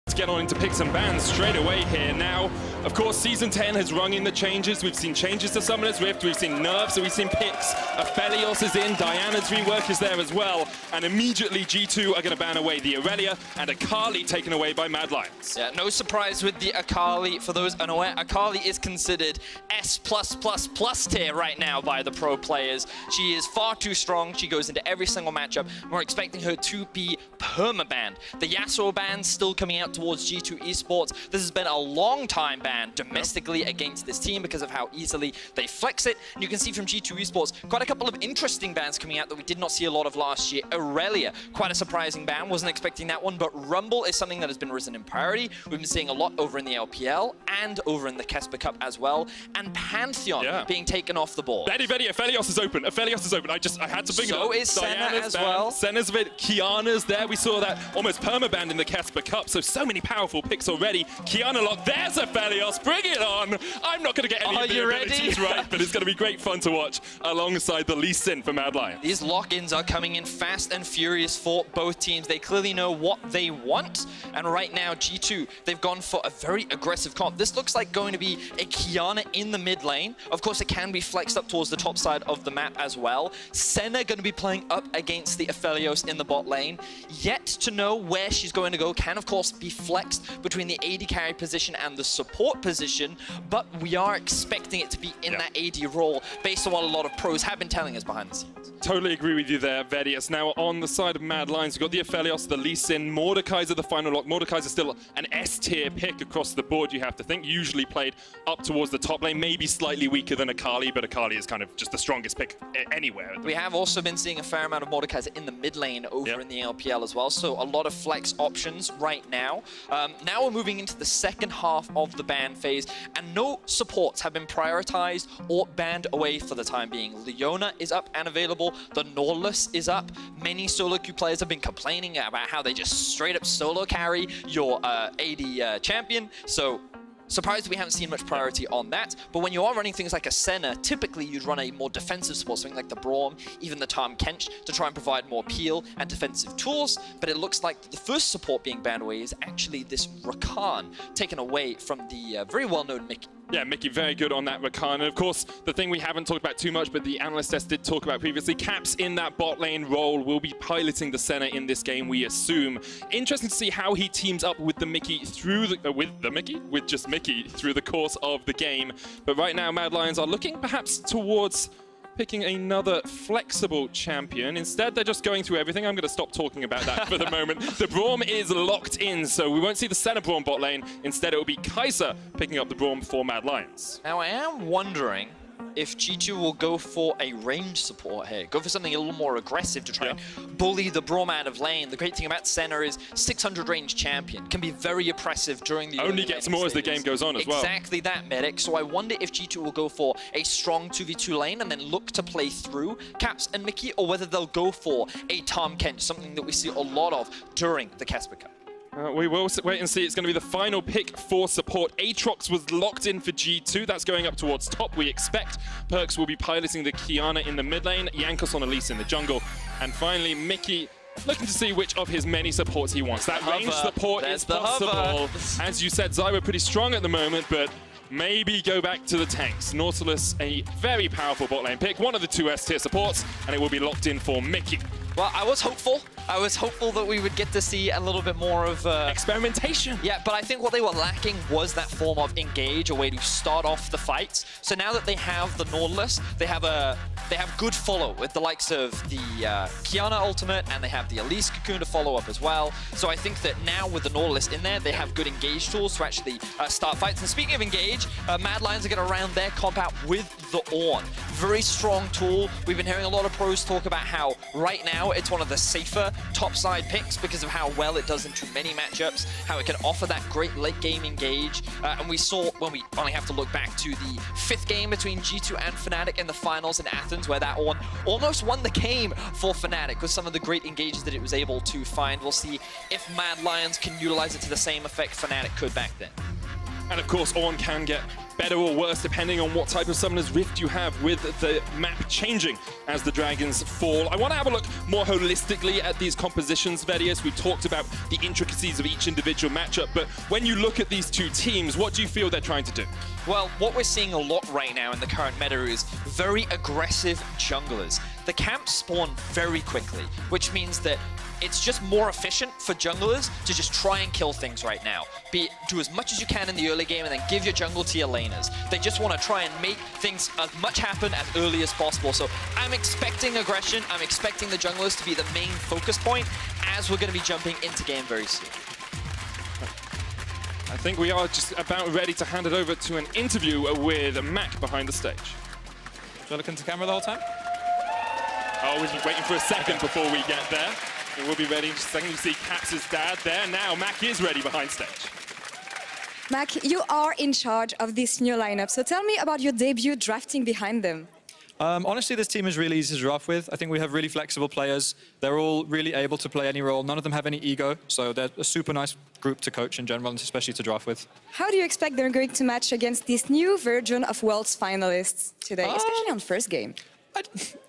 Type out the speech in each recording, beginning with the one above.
Let's get on into picks and bans straight away here. Now, of course, Season 10 has rung in the changes. We've seen changes to Summoner's Rift, we've seen nerfs, so we've seen picks. Aphelios is in, Diana's rework is there as well. And immediately G2 are going to ban away the Aurelia and Akali taken away by Mad Lions. Yeah, no surprise with the Akali. For those unaware, Akali is considered S+++ tier right now by the pro players. She is far too strong. She goes into every single matchup. We're expecting her to be permabanned. The Yasuo ban still coming out towards G2 Esports. This has been a long time ban domestically against this team because of how easily they flex it. And you can see from G2 Esports quite a couple of interesting bans coming out that we did not see a lot of last year. Aurelia, quite a surprising ban. Wasn't expecting that one, but Rumble is something that has been risen in priority. We've been seeing a lot over in the LPL and over in the Kesper Cup as well. And Pantheon being taken off the board. Aphelios is open. Aphelios is open. I had to bring it up. So is Senna Diana's as banned. well. Senna's of it. Qiyana's there. We saw that almost permabanned in the Kesper Cup. So many powerful picks already. Qiyana lock. There's Aphelios. Bring it on. I'm not going to get any of the abilities right, but it's going to be great fun to watch alongside the Lee Sin for Mad Lions. These lock-ins are coming in fast and furious for both teams. They clearly know what they want. And right now, G2, they've gone for a very aggressive comp. This looks like going to be a Qiyana in the mid lane. Of course, it can be flexed up towards the top side of the map as well. Senna going to be playing up against the Aphelios in the bot lane. Yet to know where she's going to go can, of course, be flexed between the AD carry position and the support position, but we are expecting it to be in that AD role based on what a lot of pros have been telling us behind the scenes. Totally agree with you there, Vedius. Now, on the side of Mad Lions, we've got the Aphelios, the Lee Sin, Mordekaiser, the final lock. Mordekaiser still an S-tier pick across the board, you have to think. Usually played up towards the top lane, maybe slightly weaker than Akali, but Akali is kind of just the strongest pick anywhere. We have also been seeing a fair amount of Mordekaiser in the mid lane over in the LPL as well, so a lot of flex options right now. Now we're moving into the second half of the ban phase, and no supports have been prioritized or banned away for the time being. Leona is up and available. The Nautilus is up. Many solo queue players have been complaining about how they just straight up solo carry your AD champion. So surprised we haven't seen much priority on that, but when you are running things like a Senna, typically you'd run a more defensive support, something like the Braum, even the Tahm Kench, to try and provide more peel and defensive tools, but it looks like the first support being banned away is actually this Rakan, taken away from the very well-known Mikyx. Yeah, Mickey, very good on that Rakan. And of course, the thing we haven't talked about too much, but the analyst test did talk about previously, Caps in that bot lane role will be piloting the Senna in this game, we assume. Interesting to see how he teams up with the Mickey through the, with just Mickey through the course of the game. But right now, Mad Lions are looking perhaps towards picking another flexible champion. Instead, they're just going through everything. I'm going to stop talking about that for the moment. The Braum is locked in, so we won't see the Senna Braum bot lane. Instead, it will be Kaiser picking up the Braum for Mad Lions. Now, I am wondering if G2 will go for a range support here. Go for something a little more aggressive to try and bully the Braum out of lane. The great thing about Senna is 600 range champion. Can be very oppressive during the only gets more as the game goes on as well. Exactly that, Medic. So I wonder if G2 will go for a strong 2v2 lane and then look to play through Caps and Mickey, or whether they'll go for a Tahm Kench, something that we see a lot of during the Kesper Cup. We will wait and see. It's going to be the final pick for support. Aatrox was locked in for G2. That's going up towards top, we expect. Perkz will be piloting the Qiyana in the mid lane. Jankos on Elise in the jungle. And finally, Mickey looking to see which of his many supports he wants. That range support is possible. As you said, Zyra pretty strong at the moment, but maybe go back to the tanks. Nautilus, a very powerful bot lane pick. One of the two S-tier supports, and it will be locked in for Mickey. Well, I was hopeful. I was hopeful that we would get to see a little bit more of experimentation. Yeah, but I think what they were lacking was that form of engage, a way to start off the fights. So now that they have the Nautilus, they have good follow with the likes of the Qiyana ultimate, and they have the Elise cocoon to follow up as well. So I think that now with the Nautilus in there, they have good engage tools to actually start fights. And speaking of engage, Mad Lions are going to round their comp out with the Ornn. Very strong tool. We've been hearing a lot of pros talk about how right now it's one of the safer topside picks because of how well it does in too many matchups, how it can offer that great late game engage. And we saw, when we only have to look back to the 5th game between G2 and Fnatic in the finals in Athens, where that Ornn almost won the game for Fnatic with some of the great engages that it was able to find. We'll see if Mad Lions can utilize it to the same effect Fnatic could back then. And of course, Ornn can get better or worse depending on what type of Summoner's Rift you have, with the map changing as the dragons fall. I want to have a look more holistically at these compositions, Vedius. We talked about the intricacies of each individual matchup, but when you look at these two teams, what do you feel they're trying to do? Well, what we're seeing a lot right now in the current meta is very aggressive junglers. The camps spawn very quickly, which means that it's just more efficient for junglers to just try and kill things right now. Do as much as you can in the early game and then give your jungle to your laners. They just want to try and make things as much happen as early as possible. So I'm expecting aggression. I'm expecting the junglers to be the main focus point as we're going to be jumping into game very soon. I think we are just about ready to hand it over to an interview with Mac behind the stage. Do you look into camera the whole time? Oh, we've been waiting for a second before we get there. We'll be ready in just a second. You see Caps' dad there. Now Mac is ready behind stage. Mac, you are in charge of this new lineup, so tell me about your debut drafting behind them. Honestly, this team is really easy to draft with. I think we have really flexible players. They're all really able to play any role. None of them have any ego, so they're a super nice group to coach in general, and especially to draft with. How do you expect they're going to match against this new version of Worlds finalists today, especially on first game?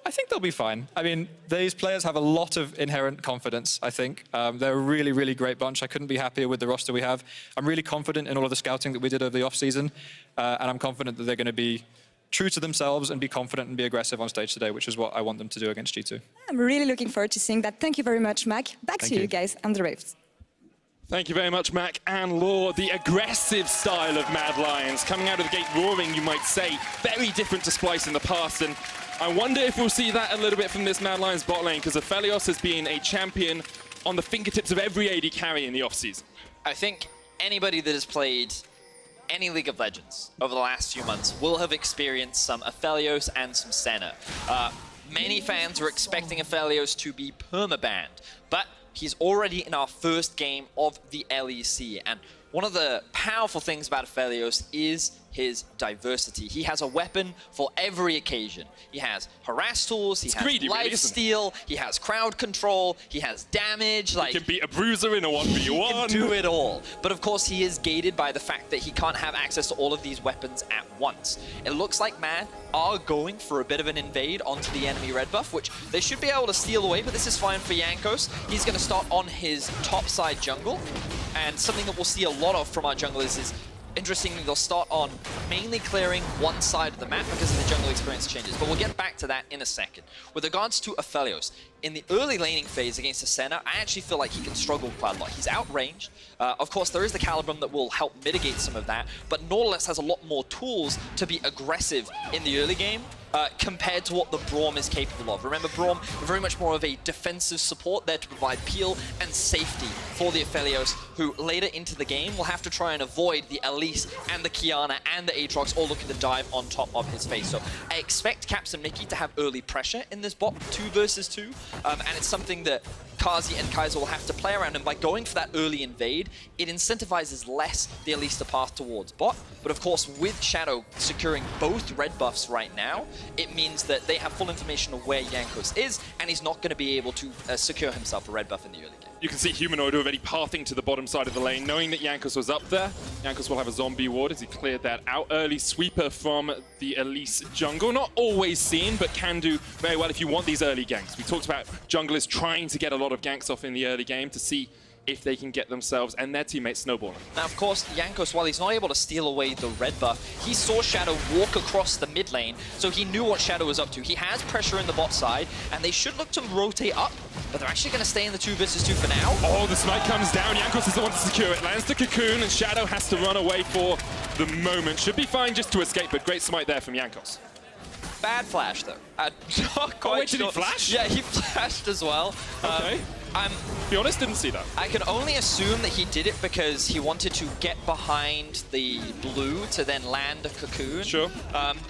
I think they'll be fine. I mean, these players have a lot of inherent confidence, I think. They're a really, really great bunch. I couldn't be happier with the roster we have. I'm really confident in all of the scouting that we did over the off-season, and I'm confident that they're going to be true to themselves and be confident and be aggressive on stage today, which is what I want them to do against G2. I'm really looking forward to seeing that. Thank you very much, Mac. Back to you guys on the Rifts. Thank you very much, Mac and Law. The aggressive style of Mad Lions, coming out of the gate roaring, you might say. Very different to Splice in the past, and I wonder if we'll see that a little bit from this Mad Lions bot lane, because Aphelios has been a champion on the fingertips of every AD carry in the offseason. I think anybody that has played any League of Legends over the last few months will have experienced some Aphelios and some Senna. Many fans were expecting Aphelios to be permabanned, but he's already in our first game of the LEC, and one of the powerful things about Aphelios is his diversity. He has a weapon for every occasion. He has harass tools, he has lifesteal, he has crowd control, he has damage. He can beat a bruiser in a 1v1. He can do it all. But of course he is gated by the fact that he can't have access to all of these weapons at once. It looks like Mad are going for a bit of an invade onto the enemy red buff, which they should be able to steal away, but this is fine for Jankos. He's going to start on his top side jungle, and something that we'll see a lot of from our junglers is, interestingly, they'll start on mainly clearing one side of the map because of the jungle experience changes, but we'll get back to that in a second. With regards to Aphelios, in the early laning phase against the Senna, I actually feel like he can struggle quite a lot. He's outranged. Of course, there is the Calibrum that will help mitigate some of that, but Nautilus has a lot more tools to be aggressive in the early game compared to what the Braum is capable of. Remember, Braum, very much more of a defensive support there to provide peel and safety for the Aphelios, who later into the game will have to try and avoid the Elise and the Qiyana and the Aatrox all looking to dive on top of his face. So I expect Caps and Mikyx to have early pressure in this bot 2 versus 2, and it's something that Carzzy and Kaiser will have to play around, and by going for that early invade, it incentivizes less the Elise to path towards bot. But of course, with Shadow securing both red buffs right now, it means that they have full information of where Jankos is, and he's not going to be able to secure himself a red buff in the early game. You can see Humanoid already pathing to the bottom side of the lane, knowing that Jankos was up there. Jankos will have a zombie ward as he cleared that out. Early sweeper from the Elise jungle. Not always seen, but can do very well if you want these early ganks. We talked about junglers trying to get a lot of ganks off in the early game to see if they can get themselves and their teammates snowballing. Now, of course, Jankos, while he's not able to steal away the red buff, he saw Shadow walk across the mid lane, so he knew what Shadow was up to. He has pressure in the bot side, and they should look to rotate up, but they're actually going to stay in the 2 versus 2 for now. Oh, the smite comes down. Jankos is the one to secure it. Lands the cocoon, and Shadow has to run away for the moment. Should be fine just to escape, but great smite there from Jankos. Bad flash, though. Not quite oh, wait, sure. did he flash? Yeah, he flashed as well. Okay. To be honest, didn't see that. I can only assume that he did it because he wanted to get behind the blue to then land a cocoon. Sure.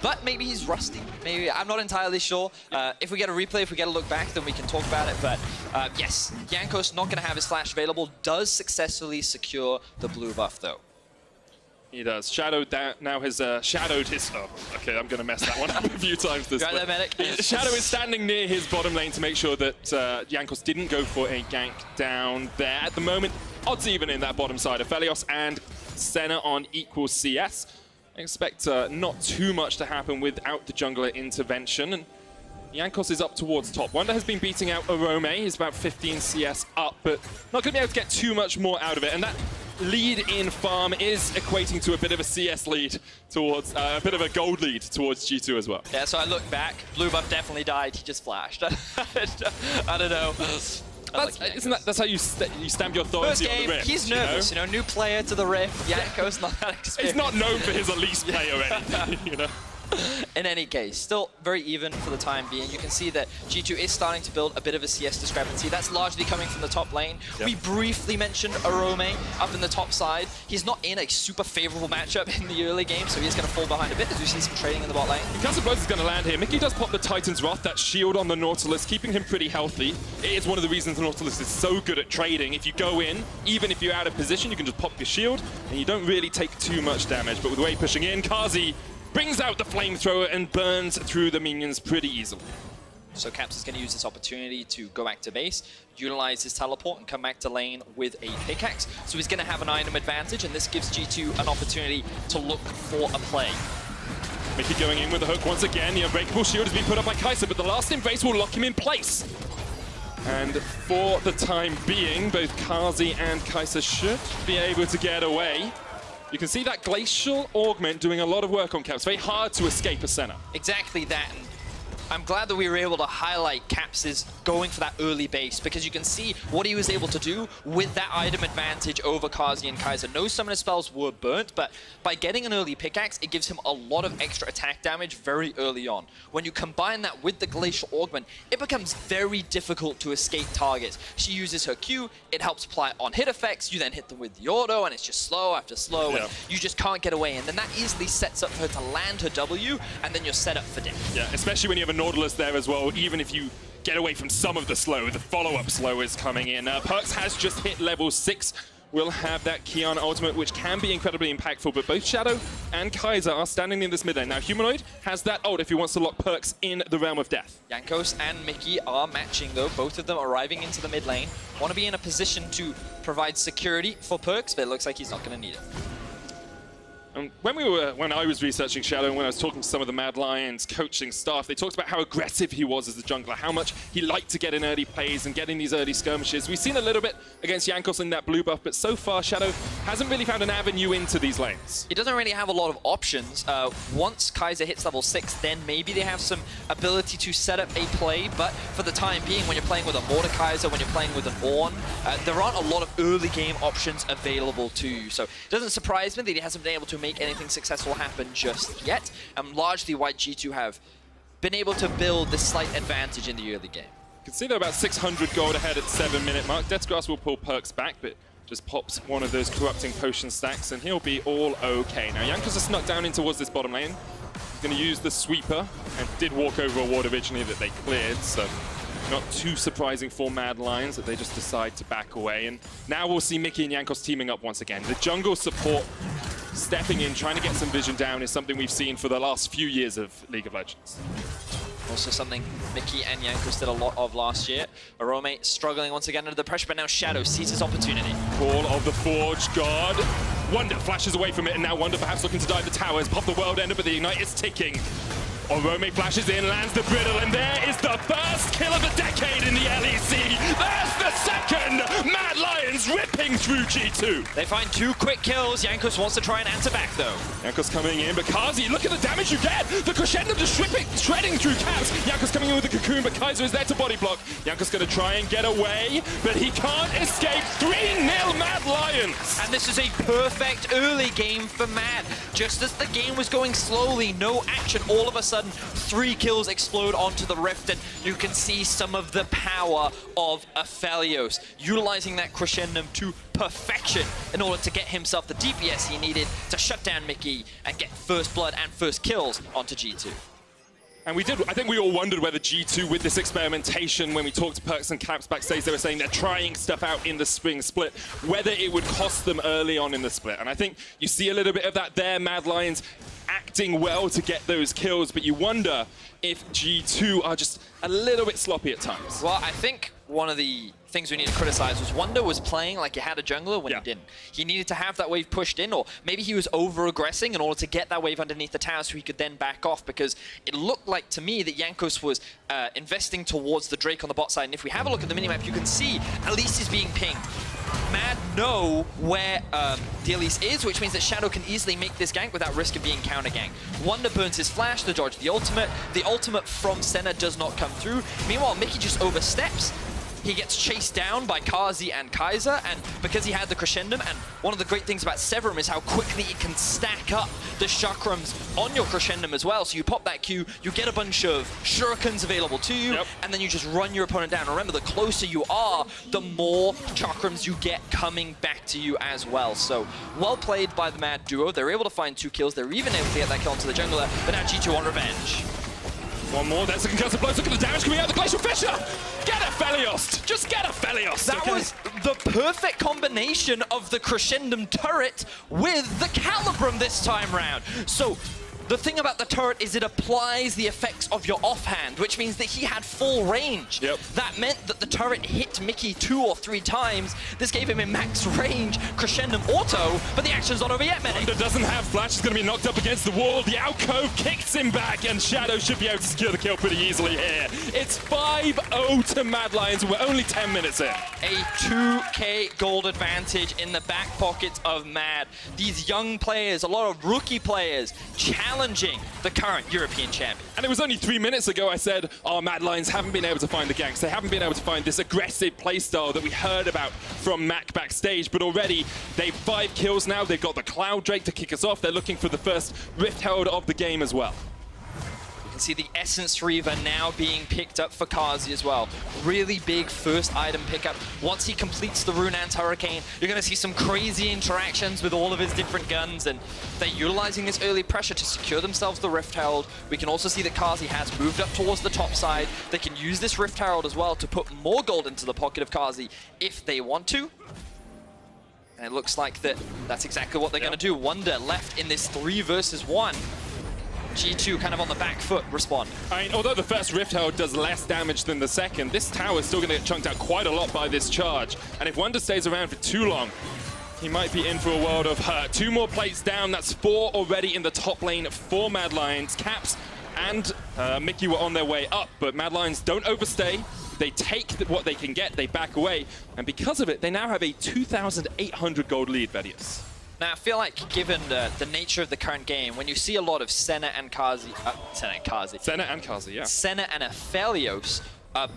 But maybe he's rusty. Maybe, I'm not entirely sure. If we get a replay, if we get a look back, then we can talk about it. But yes, Jankos not going to have his flash available. Does successfully secure the blue buff, though. He does. Shadow now has shadowed his... Oh, okay, I'm going to mess that one up a few times this Right there, medic. Shadow is standing near his bottom lane to make sure that Jankos didn't go for a gank down there. At the moment, odds even in that bottom side. Aphelios and Senna on equal CS. I expect not too much to happen without the jungler intervention. And Jankos is up towards top. Wunder has been beating out Orome. He's about 15 CS up, but not going to be able to get too much more out of it. And that lead in farm is equating to a bit of a CS lead towards, a bit of a gold lead towards G2 as well. Yeah, so I look back, blue buff definitely died, he just flashed. I don't know. That's how you stamp your authority First game, on the Rift. he's nervous, you know, new player to the Rift, Jankos not that experienced. He's not known for his Elise play or anything, you know. In any case, still very even for the time being. You can see that G2 is starting to build a bit of a CS discrepancy. That's largely coming from the top lane. Yep. We briefly mentioned Orome up in the top side. He's not in a super favorable matchup in the early game, so he's going to fall behind a bit as we see some trading in the bot lane. Carzzy is going to land here. Mikyx does pop the Titan's Wrath, that shield on the Nautilus, keeping him pretty healthy. It is one of the reasons the Nautilus is so good at trading. If you go in, even if you're out of position, you can just pop your shield, and you don't really take too much damage. But with Wade pushing in, Carzzy brings out the flamethrower and burns through the minions pretty easily. So Caps is going to use this opportunity to go back to base, utilize his teleport, and come back to lane with a pickaxe. So he's going to have an item advantage, and this gives G2 an opportunity to look for a play. Mikyx going in with the hook once again. The unbreakable shield has been put up by Kaiser, but the last embrace will lock him in place. And for the time being, both Carzzy and Kaiser should be able to get away. You can see that Glacial Augment doing a lot of work on Caps. Very hard to escape a Senna. Exactly that. And I'm glad that we were able to highlight Caps' going for that early base, because you can see what he was able to do with that item advantage over Carzzy and Kaiser. No summoner spells were burnt, but by getting an early pickaxe, it gives him a lot of extra attack damage very early on. When you combine that with the Glacial Augment, it becomes very difficult to escape targets. She uses her Q, it helps apply on-hit effects, you then hit them with the auto, and it's just slow after slow, and you just can't get away. And then that easily sets up for her to land her W, and then you're set up for death. Yeah, especially when you have a Nautilus there as well. Even if you get away from some of the slow, the follow-up slow is coming in. Perkz has just hit level 6. Will have that Qiyana ultimate, which can be incredibly impactful, but both Shadow and Kaiser are standing in this mid lane. Now, Humanoid has that ult if he wants to lock Perkz in the realm of death. Jankos and Mikyx are matching, though. Both of them arriving into the mid lane. Want to be in a position to provide security for Perkz, but it looks like he's not going to need it. When I was researching Shadow and when I was talking to some of the Mad Lions coaching staff, they talked about how aggressive he was as a jungler, how much he liked to get in early plays and get in these early skirmishes. We've seen a little bit against Jankos in that blue buff, but so far Shadow hasn't really found an avenue into these lanes. He doesn't really have a lot of options. Once Kaiser hits level 6, then maybe they have some ability to set up a play, but for the time being, when you're playing with a Mordekaiser, when you're playing with an Ornn, there aren't a lot of early game options available to you. So it doesn't surprise me that he hasn't been able to make anything successful happen just yet, and largely why G2 have been able to build this slight advantage in the early game. You can see they're about 600 gold ahead at the 7-minute mark. Death's Grasp will pull Perkz back, but just pops one of those corrupting potion stacks, and he'll be all okay. Now, Jankos has snuck down in towards this bottom lane. He's going to use the sweeper, and did walk over a ward originally that they cleared, so not too surprising for Mad Lions that they just decide to back away. And now we'll see Mikyx and Jankos teaming up once again. The jungle support stepping in, trying to get some vision down is something we've seen for the last few years of League of Legends. Also something Mikyx and Jankos did a lot of last year. Orome struggling once again under the pressure, but now Shadow sees his opportunity. Call of the Forge God. Wunder flashes away from it, and now Wunder perhaps looking to dive the towers. Pop the world ender, but the Ignite is ticking. Orome flashes in, lands the Brittle, and there is the first kill of the decade in the LEC. There's the second! Mad Lions ripping through G2. They find 2 quick kills. Jankos wants to try and answer back, though. Jankos coming in, but Carzzy, look at the damage you get! The crescendo just shredding through Caps. Jankos coming in with the cocoon, but Kaiser is there to body block. Jankos going to try and get away, but he can't escape. 3-0 Mad Lions! And this is a perfect early game for Mad. Just as the game was going slowly, no action, all of a sudden, 3 kills explode onto the Rift, and you can see some of the power of Aphelios, utilizing that crescendo to perfection in order to get himself the DPS he needed to shut down Mikyx and get first blood and first kills onto G2. And I think we all wondered whether G2, with this experimentation, when we talked to Perkz and Caps backstage, they were saying they're trying stuff out in the Spring Split, whether it would cost them early on in the split. And I think you see a little bit of that there, Mad Lions acting well to get those kills, but you wonder if G2 are just a little bit sloppy at times. Well, I think one of the things we need to criticize was Wunder was playing like he had a jungler when Yeah. he didn't. He needed to have that wave pushed in, or maybe he was over-aggressing in order to get that wave underneath the tower so he could then back off, because it looked like to me that Jankos was investing towards the Drake on the bot side. And if we have a look at the minimap, you can see Elise is being pinged. Mad know where the Elise is, which means that Shadow can easily make this gank without risk of being counter-ganked. Wunder burns his flash to dodge the ultimate. The ultimate from Senna does not come through. Meanwhile, Mikyx just oversteps. He gets chased down by Carzzy and Kaiser, and because he had the Crescendum, and one of the great things about Severum is how quickly it can stack up the Chakrams on your Crescendum as well. So you pop that Q, you get a bunch of Shurikens available to you, and then you just run your opponent down. Remember, the closer you are, the more Chakrams you get coming back to you as well. So, well played by the Mad duo. They're able to find 2 kills. They're even able to get that kill onto the jungler, but now G2 on revenge. One more, there's the concussive blows. Look at the damage coming out of the Glacial Fissure! Get Aphelios! Just get Aphelios! That was the perfect combination of the Crescendum turret with the Calibrum this time round. So, the thing about the turret is it applies the effects of your offhand, which means that he had full range. That meant that the turret hit Mickey 2 or 3 times. This gave him a max range Crescendum auto, but the action's not over yet, Medic. Wunder doesn't have flash, he's going to be knocked up against the wall. The alcove kicks him back, and Shadow should be able to secure the kill pretty easily here. It's 5-0 to Mad Lions, we're only 10 minutes in. A 2k gold advantage in the back pockets of Mad. These young players, a lot of rookie players, challenging the current European champion. And it was only 3 minutes ago I said, oh, Mad Lions haven't been able to find the ganks. They haven't been able to find this aggressive playstyle that we heard about from Mac backstage. But already, they've 5 kills now. They've got the Cloud Drake to kick us off. They're looking for the first Rift Herald of the game as well. See the Essence Reaver now being picked up for Carzzy as well. Really big first item pickup. Once he completes the Runance Hurricane, you're going to see some crazy interactions with all of his different guns, and they're utilizing this early pressure to secure themselves the Rift Herald. We can also see that Carzzy has moved up towards the top side. They can use this Rift Herald as well to put more gold into the pocket of Carzzy if they want to. And it looks like that's exactly what they're going to do. Wunder left in this 3 versus 1. G2 kind of on the back foot respond. I mean, although the first Rift Herald does less damage than the second, this tower is still going to get chunked out quite a lot by this charge. And if Wunder stays around for too long, he might be in for a world of hurt. 2 more plates down, that's 4 already in the top lane for Mad Lions. Caps and Mickey were on their way up, but Mad Lions don't overstay. They take what they can get, they back away. And because of it, they now have a 2,800 gold lead, Vedius. Now, I feel like given the nature of the current game, when you see a lot of Senna and Carzzy, Senna and Carzzy, yeah. Senna and Aphelios,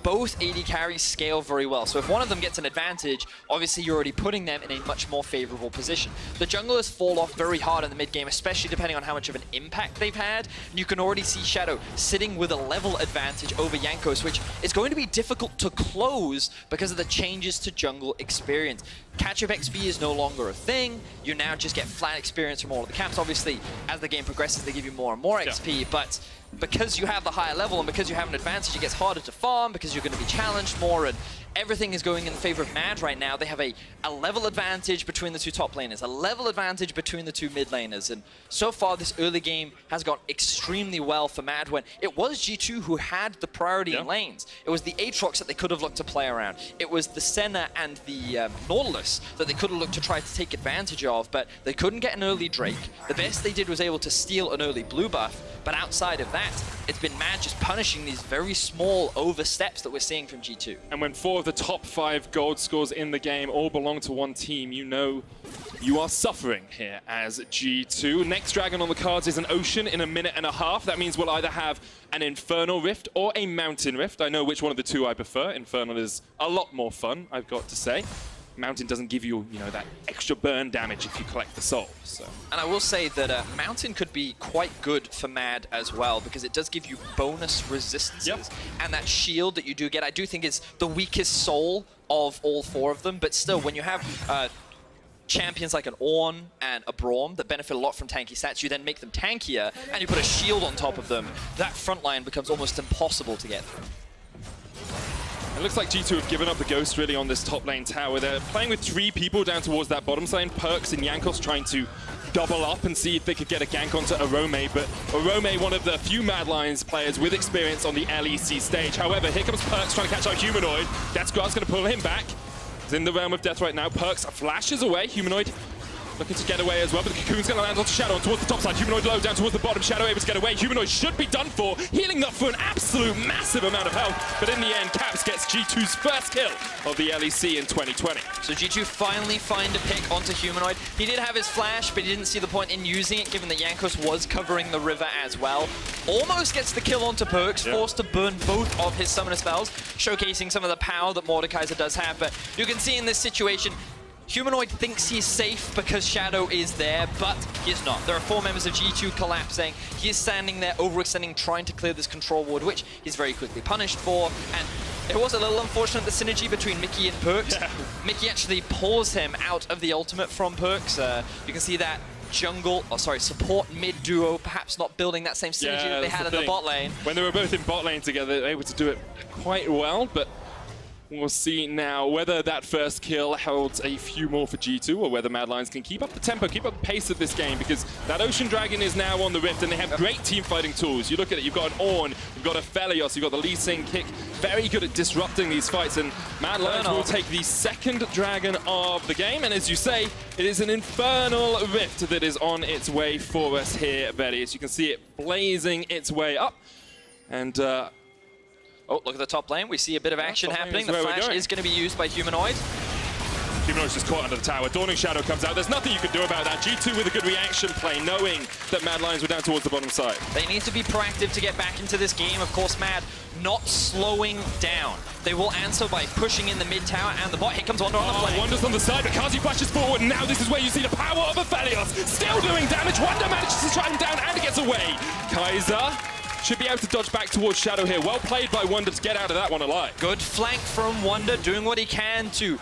both AD carries scale very well. So if one of them gets an advantage, obviously you're already putting them in a much more favorable position. The junglers fall off very hard in the mid game, especially depending on how much of an impact they've had. And you can already see Shadow sitting with a level advantage over Jankos, which is going to be difficult to close because of the changes to jungle experience. Catch-up XP is no longer a thing. You now just get flat experience from all of the camps. Obviously, as the game progresses, they give you more and more XP, but because you have the higher level and because you have an advantage, it gets harder to farm because you're going to be challenged more, and everything is going in favor of Mad right now. They have a level advantage between the 2 top laners, a level advantage between the 2 mid laners, and so far this early game has gone extremely well for Mad when it was G2 who had the priority in lanes. It was the Aatrox that they could have looked to play around. It was the Senna and the Nautilus that they could have looked to try to take advantage of, but they couldn't get an early Drake. The best they did was able to steal an early blue buff, but outside of that, it's been Mad just punishing these very small oversteps that we're seeing from G2. And when 4 of the top 5 gold scores in the game all belong to one team, you know you are suffering here as G2. Next dragon on the cards is an Ocean in a minute and a half. That means we'll either have an Infernal Rift or a Mountain Rift. I know which one of the 2 I prefer. Infernal is a lot more fun, I've got to say. Mountain doesn't give you, that extra burn damage if you collect the soul. So. And I will say that Mountain could be quite good for Mad as well, because it does give you bonus resistances. And that shield that you do get, I do think is the weakest soul of all 4 of them. But still, when you have champions like an Ornn and a Braum that benefit a lot from tanky stats, you then make them tankier, and you put a shield on top of them, that front line becomes almost impossible to get through. It looks like G2 have given up the ghost really on this top lane tower. They're playing with 3 people down towards that bottom side. Perkz and Jankos trying to double up and see if they could get a gank onto Orome, but Orome, one of the few Mad Lions players with experience on the LEC stage. However, here comes Perkz trying to catch out Humanoid. Deathsquad's going to pull him back. He's in the realm of death right now. Perkz flashes away. Humanoid looking to get away as well, but the Cocoon's going to land onto Shadow and towards the top side. Humanoid low down towards the bottom. Shadow able to get away. Humanoid should be done for. Healing up for an absolute massive amount of health, but in the end, Caps gets G2's first kill of the LEC in 2020. So G2 finally find a pick onto Humanoid. He did have his flash, but he didn't see the point in using it, given that Jankos was covering the river as well. Almost gets the kill onto Perkz, forced to burn both of his summoner spells, showcasing some of the power that Mordekaiser does have. But you can see in this situation, Humanoid thinks he's safe because Shadow is there, but he is not. There are 4 members of G2 collapsing. He is standing there, overextending, trying to clear this control ward, which he's very quickly punished for. And it was a little unfortunate, the synergy between Mikyx and Perkz. Yeah. Mikyx actually pulls him out of the ultimate from Perkz. You can see that support mid duo perhaps not building that same synergy that they had in the bot lane. When they were both in bot lane together, they were able to do it quite well, but we'll see now whether that first kill holds a few more for G2 or whether Mad Lions can keep up the tempo, keep up the pace of this game, because that Ocean Dragon is now on the Rift and they have great team fighting tools. You look at it, you've got an Ornn, you've got Aphelios, you've got the Lee Sin kick, very good at disrupting these fights, and Mad Lions will take the second Dragon of the game, and as you say, it is an infernal Rift that is on its way for us here, Vedius. You can see it blazing its way up, and oh, look at the top lane. We see a bit of action happening. The flash is going to be used by Humanoid. Humanoid's just caught under the tower. Dawning Shadow comes out. There's nothing you can do about that. G2 with a good reaction play, knowing that Mad Lions were down towards the bottom side. They need to be proactive to get back into this game. Of course, Mad not slowing down. They will answer by pushing in the mid tower and the bot. Here comes Wunder on the flank. Wunder's on the side, but Carzzy flashes forward, and now this is where you see the power of Aphelios. Still doing damage. Wunder manages to try him down, and he gets away. Kaiser should be able to dodge back towards Shadow here. Well played by Wunder to get out of that one alive. Good flank from Wunder, doing what he can to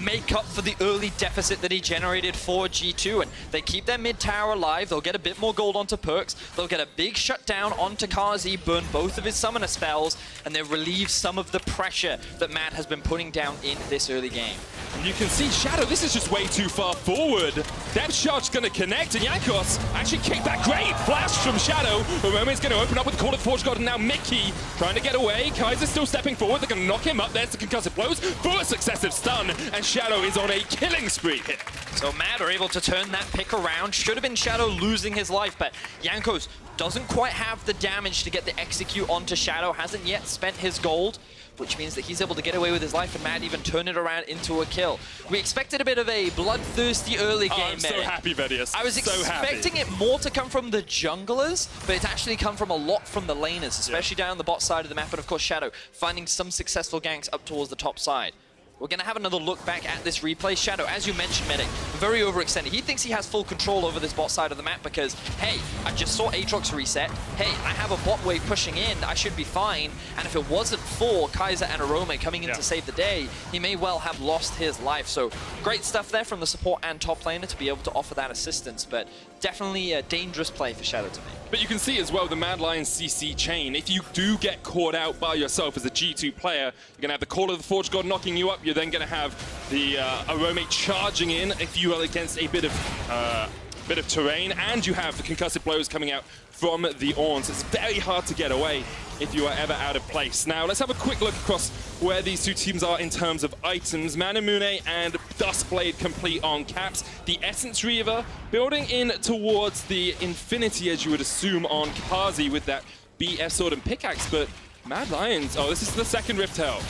make up for the early deficit that he generated for G2, and they keep their mid tower alive. They'll get a bit more gold onto Perkz. They'll get a big shutdown onto Carzzy, burn both of his summoner spells, and they relieve some of the pressure that Matt has been putting down in this early game. And you can see Shadow, this is just way too far forward. Depth Charge's going to connect, and Jankos actually kicked that great flash from Shadow. Orome's going to open up with the Call of the Forge God, and now Mikyx trying to get away. Kaiser's still stepping forward. They're going to knock him up. There's the concussive blows for a successive stun, and Shadow is on a killing spree here. So Mad are able to turn that pick around. Should have been Shadow losing his life, but Jankos doesn't quite have the damage to get the execute onto Shadow. Hasn't yet spent his gold, which means that he's able to get away with his life, and Mad even turn it around into a kill. We expected a bit of a bloodthirsty early game. I'm so happy, Vedius. I was expecting it more to come from the junglers, but it's actually come from a lot from the laners, especially down the bot side of the map, and of course Shadow finding some successful ganks up towards the top side. We're going to have another look back at this replay. Shadow, as you mentioned, Medic, very overextended. He thinks he has full control over this bot side of the map because, hey, I just saw Aatrox reset. Hey, I have a bot wave pushing in. I should be fine. And if it wasn't for Kaiser and Orome coming in to save the day, he may well have lost his life. So great stuff there from the support and top laner to be able to offer that assistance. But definitely a dangerous play for Shadow to make. But you can see as well the Mad Lions CC chain. If you do get caught out by yourself as a G2 player, you're going to have the Call of the Forge God knocking you up. You're then going to have the Orome charging in if you are against a bit of terrain, and you have the concussive blows coming out from the Ornn. So it's very hard to get away if you are ever out of place. Now, let's have a quick look across where these two teams are in terms of items. Manamune and Duskblade complete on Caps. The Essence Reaver building in towards the Infinity, as you would assume, on Carzzy with that BF Sword and Pickaxe. But Mad Lions, oh, this is the second Rift Herald.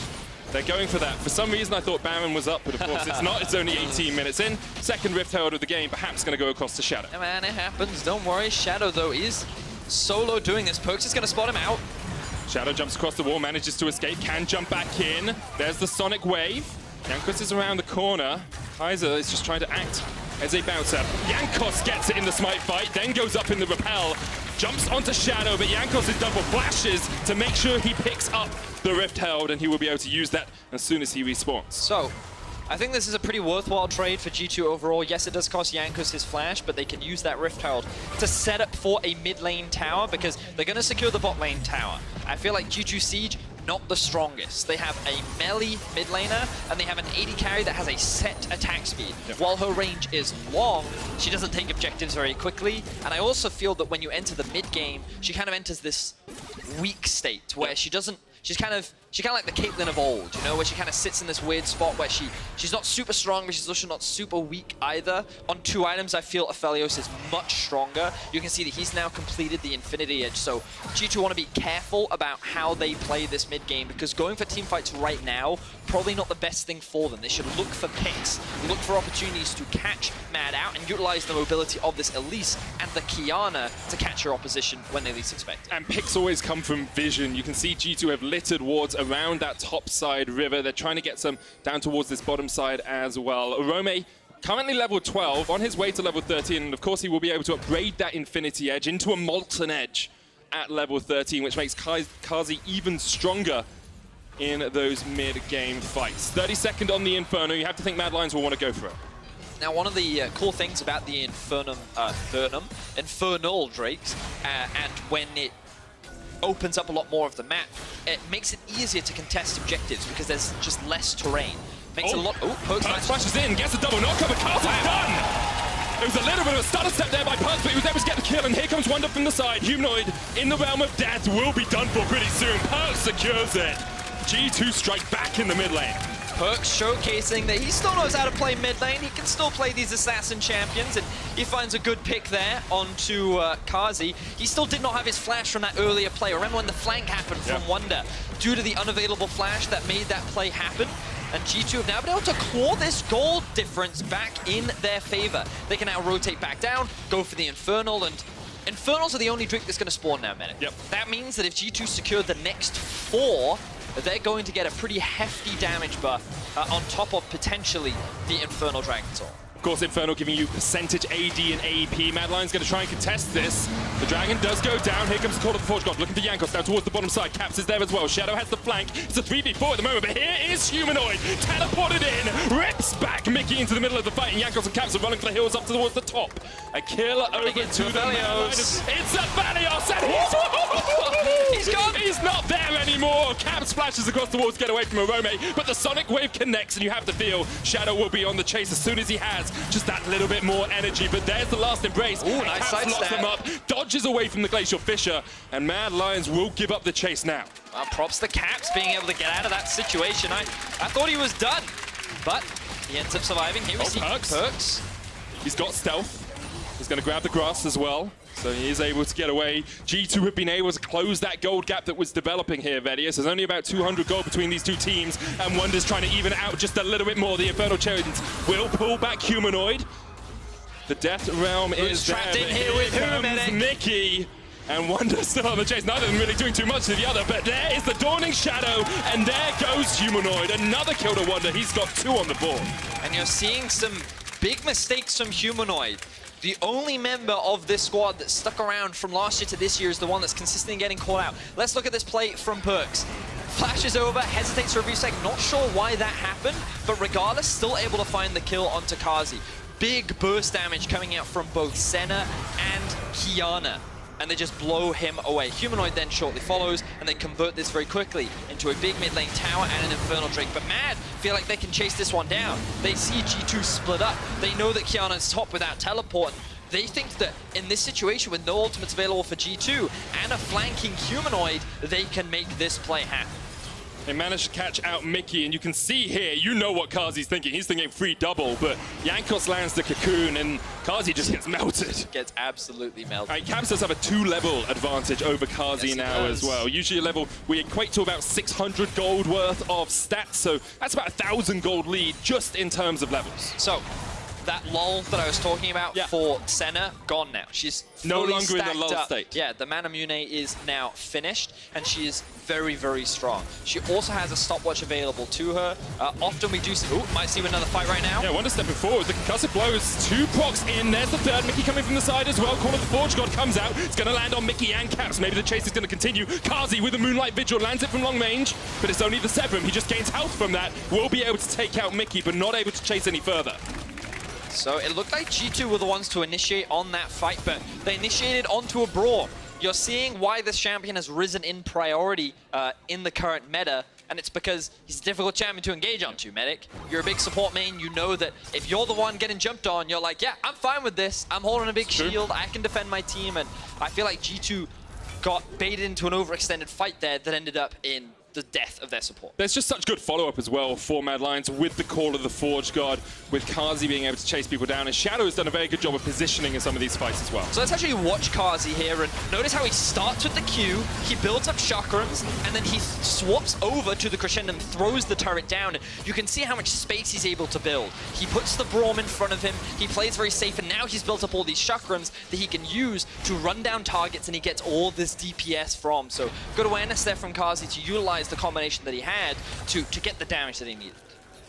They're going for that. For some reason, I thought Baron was up, but of course it's not. It's only 18 minutes in. Second Rift Herald of the game, perhaps going to go across to Shadow. Yeah, man, it happens. Don't worry. Shadow, though, is solo doing this. Perkz is going to spot him out. Shadow jumps across the wall, manages to escape, can jump back in. There's the Sonic Wave. Jankos is around the corner. Kaiser is just trying to act as a bouncer. Jankos gets it in the smite fight, then goes up in the rappel. Jumps onto Shadow, but Jankos is double flashes to make sure he picks up the Rift Herald, and he will be able to use that as soon as he respawns. So, I think this is a pretty worthwhile trade for G2 overall. Yes, it does cost Jankos his flash, but they can use that Rift Herald to set up for a mid lane tower because they're going to secure the bot lane tower. I feel like G2 Siege not the strongest. They have a melee mid laner, and they have an AD carry that has a set attack speed. While her range is long, she doesn't take objectives very quickly. And I also feel that when you enter the mid game, she kind of enters this weak state where she doesn't. She's kind of like the Caitlyn of old, you know, where she kind of sits in this weird spot where she's not super strong, but she's also not super weak either. On 2 items, I feel Aphelios is much stronger. You can see that he's now completed the Infinity Edge, so G2 want to be careful about how they play this mid game, because going for team fights right now, probably not the best thing for them. They should look for picks, look for opportunities to catch Mad out and utilize the mobility of this Elise and the Qiyana to catch your opposition when they least expect it. And picks always come from vision. You can see G2 have littered wards around that top side river. They're trying to get some down towards this bottom side as well. Orome, currently level 12, on his way to level 13, and of course he will be able to upgrade that Infinity Edge into a Molten Edge at level 13, which makes Carzzy even stronger in those mid-game fights. 32nd on the Inferno. You have to think Mad Lions will want to go for it. Now, one of the cool things about the Infernal Drakes, and when it opens up a lot more of the map, it makes it easier to contest objectives because there's just less terrain. Makes it a lot. Oh, Perkz flashes in, gets a double knock cover. Carzzy's done! It was a little bit of a stutter step there by Perkz, but he was able to get the kill, and here comes Wunder from the side. Humanoid in the realm of death will be done for pretty soon. Perkz secures it. G2 strike back in the mid lane. Perkz showcasing that he still knows how to play mid lane. He can still play these assassin champions, and he finds a good pick there onto Carzzy. He still did not have his flash from that earlier play. Remember when the flank happened from Wunder? Due to the unavailable flash that made that play happen. And G2 have now been able to claw this gold difference back in their favor. They can now rotate back down, go for the Infernal, and Infernals are the only Drake that's going to spawn now, Medic. That means that if G2 secure the next 4, they're going to get a pretty hefty damage buff on top of potentially the Infernal Dragon Soul. Of course, Infernal giving you percentage AD and AP. Mad Lion's going to try and contest this. The Dragon does go down. Here comes the Call of the Forge God, looking for Jankos down towards the bottom side. Caps is there as well. Shadow has the flank. It's a 3v4 at the moment, but here is Humanoid. Teleported in, rips back Mikyx into the middle of the fight, and Jankos and Caps are running for the hills up towards the top. A kill over to the Aphelios. It's Aphelios, and he's gone. He's not there anymore. Caps splashes across the walls to get away from Orome, but the Sonic Wave connects, and you have to feel Shadow will be on the chase as soon as he has just that little bit more energy. But there's the last embrace. Ooh, nice side locks stab. him up, dodges away from the Glacial Fissure, and Mad Lions will give up the chase now. Well, props to Caps being able to get out of that situation. I thought he was done, but he ends up surviving. Here we see Perkz. He's got stealth. He's going to grab the grass as well. So he is able to get away. G2 have been able to close that gold gap that was developing here, Vedius. There's only about 200 gold between these two teams, and Wunder's trying to even out just a little bit more. The Infernal Chariots will pull back Humanoid. The Death Realm is trapped there, in here with who, Medic? Mikyx. And Wunder's still on the chase. Neither of them really doing too much to the other, but there is the Dawning Shadow, and there goes Humanoid. Another kill to Wunder. He's got 2 on the board. And you're seeing some big mistakes from Humanoid. The only member of this squad that stuck around from last year to this year is the one that's consistently getting caught out. Let's look at this play from Perkz. Flashes over, hesitates for a few seconds. Not sure why that happened, but regardless, still able to find the kill onto Carzzy. Big burst damage coming out from both Senna and Qiyana, and they just blow him away. Humanoid then shortly follows, and they convert this very quickly into a big mid lane tower and an Infernal Drake. But Mad feel like they can chase this one down. They see G2 split up. They know that Qiyana's top without teleporting. They think that in this situation, with no ultimates available for G2 and a flanking Humanoid, they can make this play happen. They managed to catch out Mikyx, and you can see here, you know what Carzzy's thinking. He's thinking free double, but Jankos lands the cocoon, and Carzzy just gets melted. Gets absolutely melted. Right, Caps does have a 2-level advantage over Carzzy now as well. Usually a level we equate to about 600 gold worth of stats, so that's about 1,000 gold lead just in terms of levels. So, that lull that I was talking about for Senna, gone now. She's no longer in the lull up. state. Yeah, the Mana Mune is now finished, and she is very, very strong. She also has a stopwatch available to her. Often we do see, might see another fight right now. Yeah, Wunder stepping forward. The concussive blows, 2 procs in. There's the third. Mikyx coming from the side as well. Call of the Forge God comes out. It's going to land on Mikyx and Caps. Maybe the chase is going to continue. Carzzy with a Moonlight Vigil lands it from long range, but it's only the Severum. He just gains health from that. Will be able to take out Mikyx, but not able to chase any further. So it looked like G2 were the ones to initiate on that fight, but they initiated onto a Braum. you're seeing why this champion has risen in priority in the current meta, and it's because he's a difficult champion to engage onto, Medic. You're a big support main, you know that if you're the one getting jumped on, you're like, yeah, I'm fine with this. I'm holding a big shield, I can defend my team, and I feel like G2 got baited into an overextended fight there that ended up in the death of their support. There's just such good follow-up as well for Mad Lions with the call of the Forge God, with Carzzy being able to chase people down, and Shadow has done a very good job of positioning in some of these fights as well. So let's actually watch Carzzy here and notice how he starts with the Q, he builds up chakrams, and then he swaps over to the Crescendo and throws the turret down. And you can see how much space he's able to build. He puts the Braum in front of him, he plays very safe, and now he's built up all these chakrams that he can use to run down targets, and he gets all this DPS from. So good awareness there from Carzzy to utilize the combination that he had to get the damage that he needed.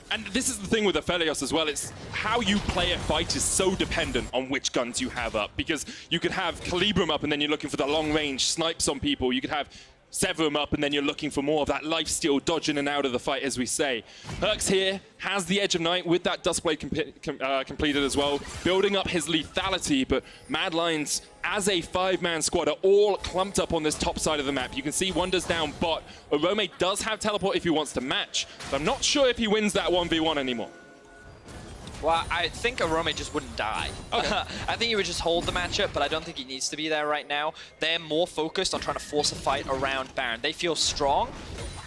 And this is the thing with Aphelios as well, it's how you play a fight is so dependent on which guns you have up, because you could have Calibrum up and then you're looking for the long range snipes on people, you could have Severum up and then you're looking for more of that lifesteal, dodging in and out of the fight, as we say. Perkz here has the Edge of Night with that Duskblade completed as well, building up his lethality, but Mad Lions as a 5-man squad are all clumped up on this top side of the map. You can see Wunder's down bot. Orome does have teleport if he wants to match, but I'm not sure if he wins that 1v1 anymore. Well, I think Orome just wouldn't die. Okay. I think he would just hold the matchup, but I don't think he needs to be there right now. They're more focused on trying to force a fight around Baron. They feel strong.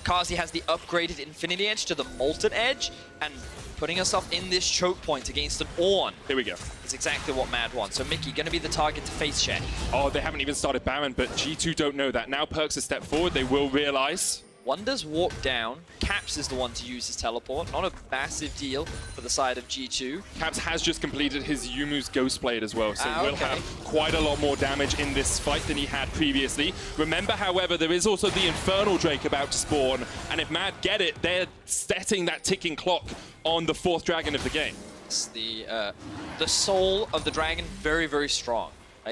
Carzzy has the upgraded Infinity Edge to the Molten Edge, and putting herself in this choke point against an Ornn. Here we go. Is exactly what Mad wants. So Mikyx going to be the target to face check. Oh, they haven't even started Baron, but G2 don't know that. Now Perkz has stepped forward, they will realize. Wunder's walked down. Caps is the one to use his teleport. Not a massive deal for the side of G2. Caps has just completed his Yumu's Ghostblade as well, so will okay. have quite a lot more damage in this fight than he had previously. Remember, however, there is also the Infernal Drake about to spawn, and if Mad get it, they're setting that ticking clock on the 4th dragon of the game. It's the soul of the dragon, very, very strong.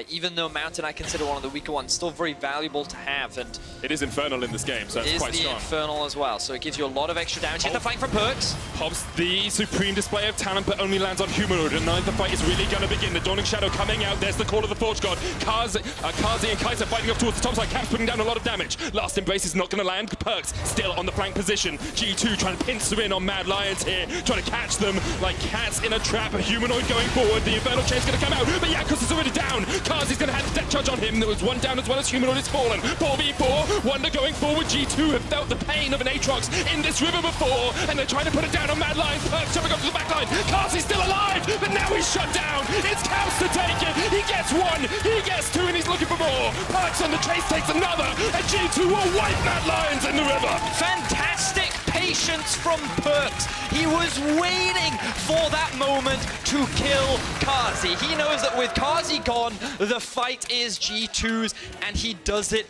Even though Mountain I consider one of the weaker ones, still very valuable to have. And it is Infernal in this game, so it's quite strong. It is the Infernal as well, so it gives you a lot of extra damage. Get the flank from Perkz. Pops the supreme display of talent, but only lands on Humanoid, and now the fight is really going to begin. The Dawning Shadow coming out, there's the call of the Forge God. Carzzy and Kaiser fighting up towards the top side. Caps putting down a lot of damage. Last Embrace is not going to land. Perkz still on the flank position. G2 trying to pincer in on Mad Lions here, trying to catch them like cats in a trap. A Humanoid going forward. The Infernal Chain's going to come out, but Jankos is already down. Carzzy's going to have the death charge on him. There was one down as well as Humanoid is fallen. 4v4. Wunder going forward. G2 have felt the pain of an Aatrox in this river before, and they're trying to put it down on Mad Lions. Perkz jumping up to the back line. Carzzy's still alive, but now he's shut down. It's Chaos to take it. He gets one, he gets two, and he's looking for more. Perkz on the chase takes another, and G2 will wipe Mad Lions in the river. Fantastic patience from Perkz. He was waiting for that moment to kill Carzzy. He knows that with Carzzy gone, the fight is G2's, and he does it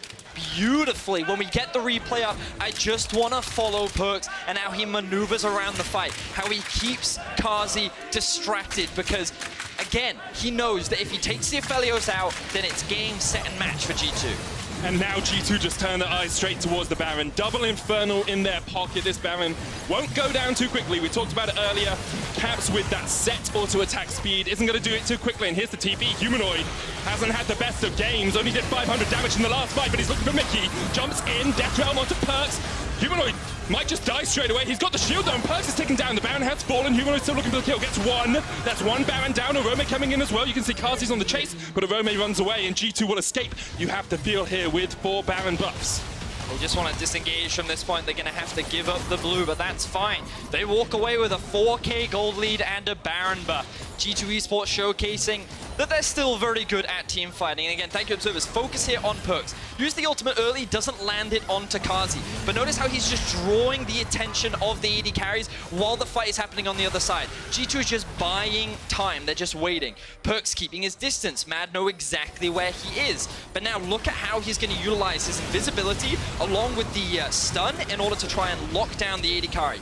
beautifully. When we get the replay up, I just want to follow Perkz and how he maneuvers around the fight, how he keeps Carzzy distracted, because again, he knows that if he takes the Aphelios out, then it's game, set, and match for G2. And now G2 just turn their eyes straight towards the Baron. Double Infernal in their pocket. This Baron won't go down too quickly. We talked about it earlier. Caps with that set auto-attack speed isn't going to do it too quickly. And here's the TP. Humanoid hasn't had the best of games. Only did 500 damage in the last fight, but he's looking for Mikyx. Jumps in, Death Realm onto Perkz. Humanoid might just die straight away. He's got the shield down. Perkz is taken down. The Baron has fallen. Humanoid still looking for the kill. Gets one. That's one Baron down. Orome coming in as well. You can see Carzzy's on the chase, but Orome runs away and G2 will escape. You have to feel here with 4 Baron buffs. They just want to disengage from this point. They're going to have to give up the blue, but that's fine. They walk away with a 4K gold lead and a Baron buff. G2 Esports showcasing that they're still very good at team fighting. And again, thank you, observers. Focus here on Perkz. Use the ultimate early, doesn't land it onto Carzzy. But notice how he's just drawing the attention of the AD carries while the fight is happening on the other side. G2 is just buying time. They're just waiting. Perkz keeping his distance. Mad know exactly where he is. But now look at how he's going to utilize his invisibility along with the stun in order to try and lock down the AD carry.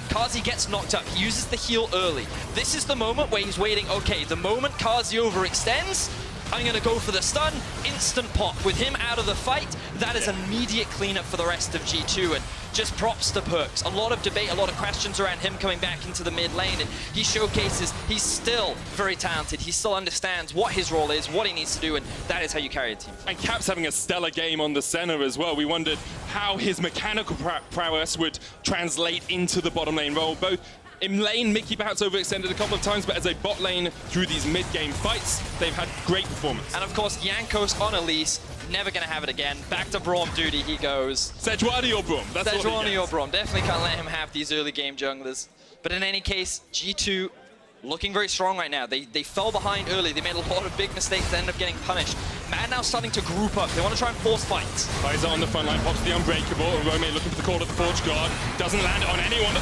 Carzzy gets knocked up. He uses the heal early. This is the moment where he's waiting. Okay, the moment Carzzy overextends, I'm going to go for the stun, instant pop. With him out of the fight, that is immediate cleanup for the rest of G2, and just props to Perkz. A lot of debate, a lot of questions around him coming back into the mid lane, and he showcases he's still very talented. He still understands what his role is, what he needs to do, and that is how you carry a team. And Cap's having a stellar game on the Senna as well. We wondered how his mechanical prowess would translate into the bottom lane role. Both in lane, Mikyx perhaps overextended a couple of times, but as a bot lane through these mid-game fights, they've had great performance. And of course, Jankos on Elise, never going to have it again. Back to Braum duty he goes. Sejuani or Braum, that's Sejuani or Braum. Definitely can't let him have these early game junglers. But in any case, G2 looking very strong right now. They fell behind early. They made a lot of big mistakes. They ended up getting punished. Mad now starting to group up. They want to try and force fights. Kaiser on the front line, pops the Unbreakable. Orome looking for the call of the Forge Guard. Doesn't land on anyone.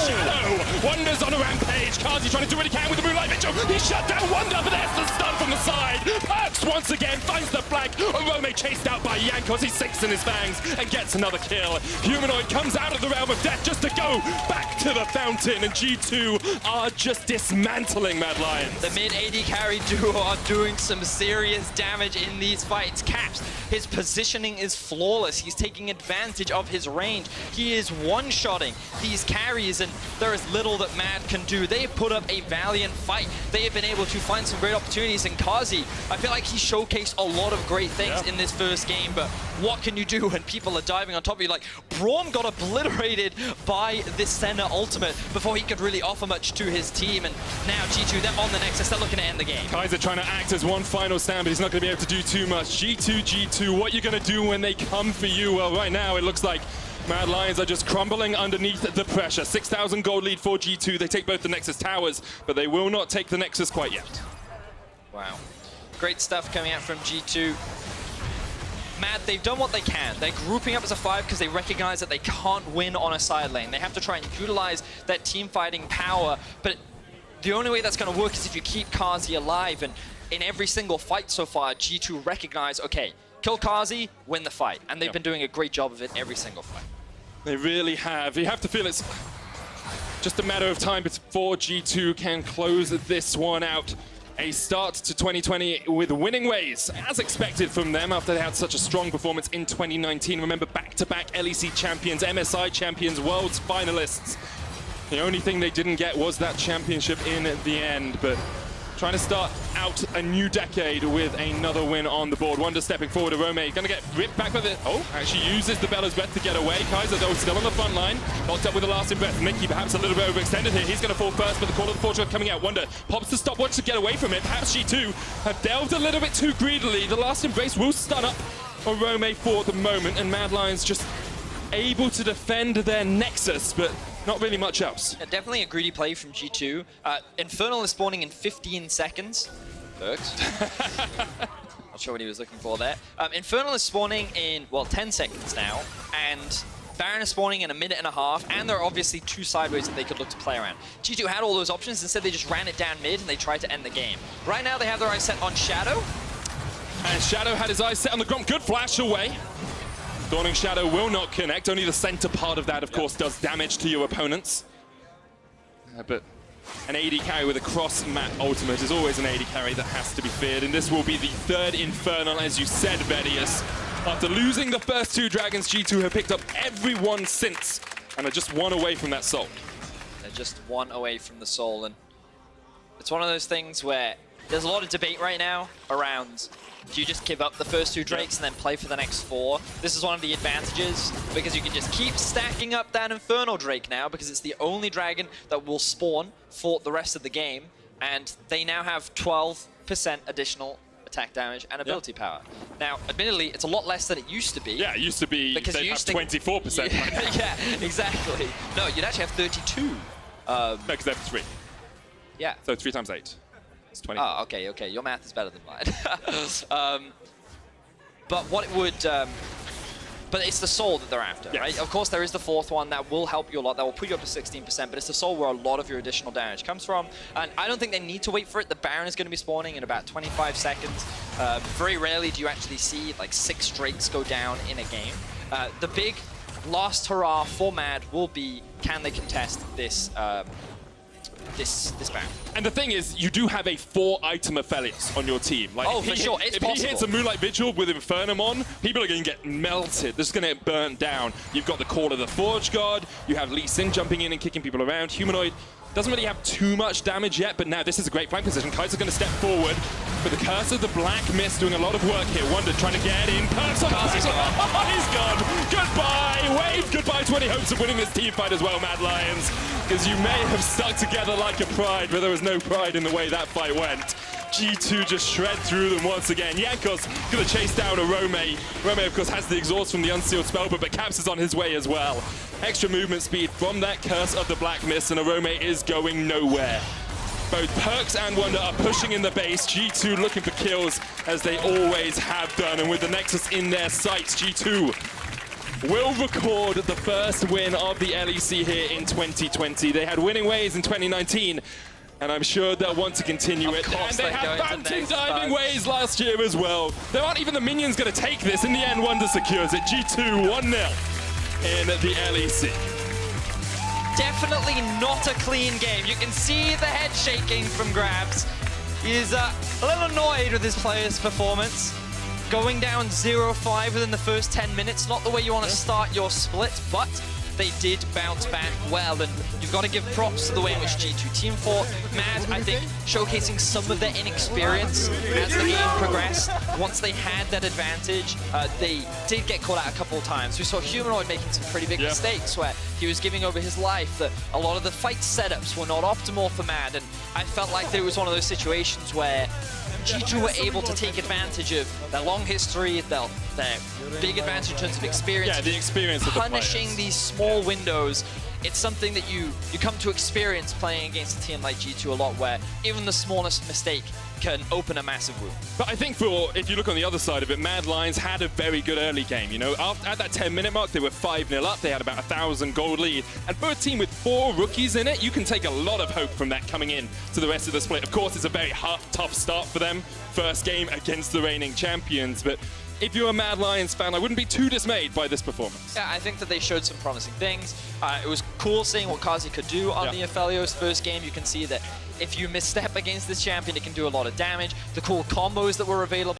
Shadow! Wunder's on a rampage. Carzzy trying to do what he can with the Moonlight Vigil. He shut down Wunder, but there's the stun from the side. Perkz once again finds the flank. Orome chased out by Jankos. He sinks in his fangs and gets another kill. Humanoid comes out of the realm of death just to go back to the fountain. And G2 are just dismantling Mad Lions. The mid AD carry duo are doing some serious damage in these fights. Caps, his positioning is flawless. He's taking advantage of his range. He is one-shotting these carries, and there is little that Mad can do. They have put up a valiant fight. They have been able to find some great opportunities, and Carzzy, I feel like he showcased a lot of great things in this first game, but what can you do when people are diving on top of you? Like, Braum got obliterated by this Senna ultimate before he could really offer much to his team, and now G2, they're on the Nexus, they're looking to end the game. Kaiser trying to act as one final stand, but he's not going to be able to do too much. G2, what are you going to do when they come for you? Well, right now it looks like Mad Lions are just crumbling underneath the pressure. 6,000 gold lead for G2. They take both the Nexus towers, but they will not take the Nexus quite yet. Wow. Great stuff coming out from G2. Mad, they've done what they can. They're grouping up as a 5 because they recognize that they can't win on a side lane. They have to try and utilize that team fighting power, but the only way that's going to work is if you keep Carzzy alive, and in every single fight so far, G2 recognize, okay, kill Carzzy, win the fight. And they've been doing a great job of it every single fight. They really have. You have to feel it's just a matter of time before G2 can close this one out. A start to 2020 with winning ways, as expected from them after they had such a strong performance in 2019. Remember, back-to-back LEC champions, MSI champions, Worlds finalists. The only thing they didn't get was that championship in the end, but trying to start out a new decade with another win on the board. Wunder stepping forward, Orome gonna get ripped back with it. Oh, actually uses the Bella's Breath to get away. Kaiser, though, still on the front line. Locked up with the lasting breath. Mikyx perhaps a little bit overextended here. He's gonna fall first, but the call of the Fortune coming out. Wunder pops the stopwatch to get away from it. Perhaps G2 have delved a little bit too greedily. The last embrace will stun up Orome for the moment, and Mad Lions just able to defend their Nexus, but not really much else. Yeah, definitely a greedy play from G2. Infernal is spawning in 15 seconds. Perkz. Not sure what he was looking for there. Infernal is spawning in, well, 10 seconds now, and Baron is spawning in a minute and a half, and there are obviously 2 sideways that they could look to play around. G2 had all those options. Instead, they just ran it down mid, and they tried to end the game. Right now, they have their eyes set on Shadow. And Shadow had his eyes set on the Gromp. Good flash away. Dawning Shadow will not connect. Only the center part of that, of course, does damage to your opponents. But an AD carry with a cross-map ultimate is always an AD carry that has to be feared. And this will be the 3rd Infernal, as you said, Vedius. After losing the first 2 dragons, G2 have picked up every one since, and are just 1 away from that soul. They're just 1 away from the soul, and it's one of those things where there's a lot of debate right now around, do you just give up the first 2 Drakes and then play for the next 4? This is one of the advantages, because you can just keep stacking up that Infernal Drake now, because it's the only dragon that will spawn for the rest of the game, and they now have 12% additional attack damage and ability power. Now, admittedly, it's a lot less than it used to be. Yeah, it used to be, because they'd have 24%. Yeah, yeah, exactly. No, you'd actually have 32. No, because they have 3. Yeah. So 3 times 8. It's 20. Oh, okay. Your math is better than mine. But what it would... but it's the soul that they're after, right? Of course, there is the 4th one that will help you a lot. That will put you up to 16%, but it's the soul where a lot of your additional damage comes from. And I don't think they need to wait for it. The Baron is going to be spawning in about 25 seconds. Very rarely do you actually see like 6 Drakes go down in a game. The big last hurrah for Mad will be, can they contest this this bout. And the thing is, you do have a 4-item Aphelios on your team. Like, Oh, if for sure, it's if he hits possible. a Moonlight Vigil with Infernum on, people are going to get melted. They're just going to get burnt down. You've got the Call of the Forge God. You have Lee Sin jumping in and kicking people around. Humanoid doesn't really have too much damage yet, but now this is a great flank position. Kaiser's going to step forward, but the Curse of the Black Mist doing a lot of work here. Wunder trying to get in. Perkz on the Carzzy's back. He's gone. Goodbye. Wave goodbye to any hopes of winning this team fight as well, Mad Lions, because you may have stuck together like a pride, but there was no pride in the way that fight went. G2 just shred through them once again. Jankos gonna chase down Orome. Orome, of course, has the exhaust from the unsealed spell, but Caps is on his way as well. Extra movement speed from that Curse of the Black Mist, and Orome is going nowhere. Both Perkz and Wunder are pushing in the base. G2 looking for kills, as they always have done, and with the Nexus in their sights, G2 will record the first win of the LEC here in 2020. They had winning ways in 2019, and I'm sure they'll want to continue it. And they had Phantom Diving ways last year as well. There aren't even the minions going to take this. In the end, Wunder secures it. G2 1-0 in the LEC. Definitely not a clean game. You can see the head shaking from Grabs. He's a little annoyed with his player's performance. Going down 0-5 within the first 10 minutes, not the way you want to start your split, but they did bounce back well, and you've got to give props to the way in which G2 team fought. Mad, I think, showcasing some of their inexperience as the game progressed. Once they had that advantage, they did get caught out a couple of times. We saw Humanoid making some pretty big mistakes where he was giving over his life, that a lot of the fight setups were not optimal for Mad, and I felt like there was one of those situations where G2 were able to take advantage of their long history, their big advantage in terms of experience. Yeah, the experience of the punishing players. these small windows. It's something that you come to experience playing against a team like G2 a lot, where even the smallest mistake can open a massive wound. But I think if you look on the other side of it, Mad Lions had a very good early game. You know, at that 10-minute mark, they were 5-0 up. They had about 1,000 gold lead. And for a team with 4 rookies in it, you can take a lot of hope from that coming in to the rest of the split. Of course, it's a very tough start for them. First game against the reigning champions. But if you're a Mad Lions fan, I wouldn't be too dismayed by this performance. Yeah, I think that they showed some promising things. It was cool seeing what Carzzy could do on the Aphelios first game. You can see that if you misstep against this champion, it can do a lot of damage. The cool combos that were available